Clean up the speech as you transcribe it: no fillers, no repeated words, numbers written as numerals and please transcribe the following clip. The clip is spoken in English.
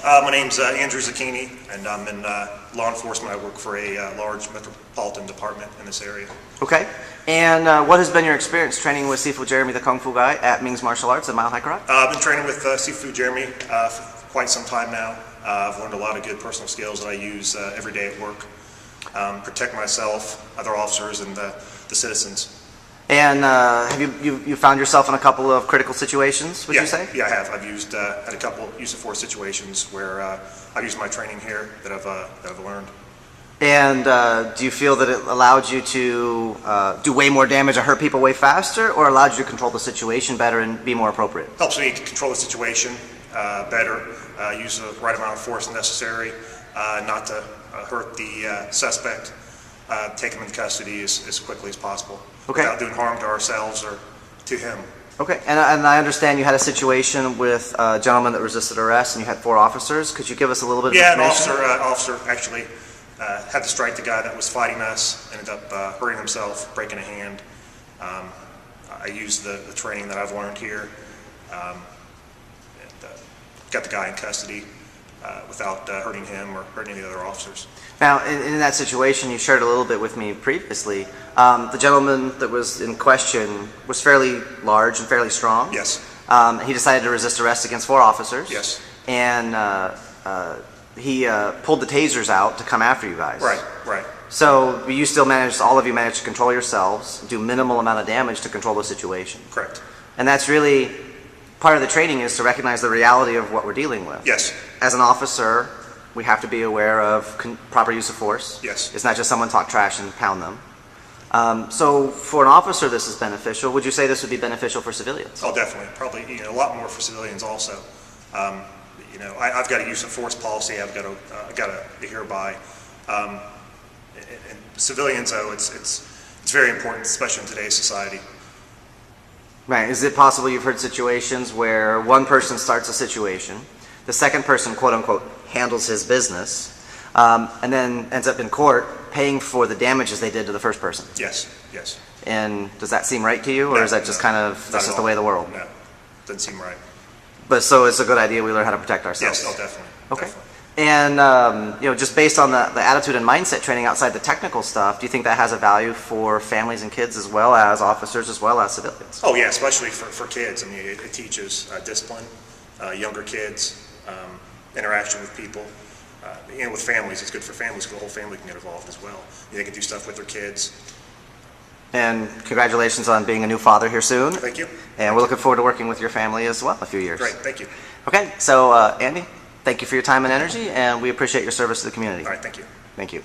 My name's Andrew Zucchini, and I'm in law enforcement. I work for a large metropolitan department in this area. Okay. And what has been your experience training with Sifu Jeremy, the Kung Fu guy, at Ming's Martial Arts in Mile High Karate? I've been training with Sifu Jeremy for quite some time now. I've learned a lot of good personal skills that I use every day at work. Protect myself, other officers, and the citizens. And have you found yourself in a couple of critical situations, would you say? Yeah, I have. I've used at a couple use of force situations where I've used my training here that I've learned. And do you feel that it allowed you to do way more damage or hurt people way faster, or allowed you to control the situation better and be more appropriate? Helps me to control the situation better, use the right amount of force necessary, not to hurt the suspect, take him into custody as quickly as possible. Okay. Without doing harm to ourselves or to him. Okay, and I understand you had a situation with a gentleman that resisted arrest, and you had 4 officers. Could you give us a little bit of information? Yeah, an officer actually had to strike the guy that was fighting us, ended up hurting himself, breaking a hand. I used the training that I've learned here, and got the guy in custody without hurting him or hurting any other officers. Now, in that situation, you shared a little bit with me previously. The gentleman that was in question was fairly large and fairly strong. Yes. He decided to resist arrest against 4 officers. Yes. And he pulled the tasers out to come after you guys. Right. So you still all of you managed to control yourselves, do minimal amount of damage to control the situation. Correct. And that's really part of the training, is to recognize the reality of what we're dealing with. Yes. As an officer, we have to be aware of proper use of force. Yes. It's not just someone talk trash and pound them. So for an officer, this is beneficial. Would you say this would be beneficial for civilians? Oh, definitely. Probably a lot more for civilians also. I've got a use of force policy. I've got to adhere by. And civilians, though, it's very important, especially in today's society. Right. Is it possible you've heard situations where one person starts a situation, the second person, quote unquote, handles his business, and then ends up in court paying for the damages they did to the first person? Yes. And does that seem right to you, or is that just kind of, that's just the way of the world? No, doesn't seem right. But so it's a good idea we learn how to protect ourselves? Yes, definitely. Okay. Definitely. And just based on the attitude and mindset training outside the technical stuff, do you think that has a value for families and kids as well as officers as well as civilians? Oh yeah, especially for kids. I mean, it teaches discipline, younger kids, interaction with people. With families, it's good for families because the whole family can get involved as well. They can do stuff with their kids. And congratulations on being a new father here soon. Thank you. And we're looking forward to working with your family as well in a few years. Great, thank you. Okay, so Andy, thank you for your time and energy, and we appreciate your service to the community. All right, thank you. Thank you.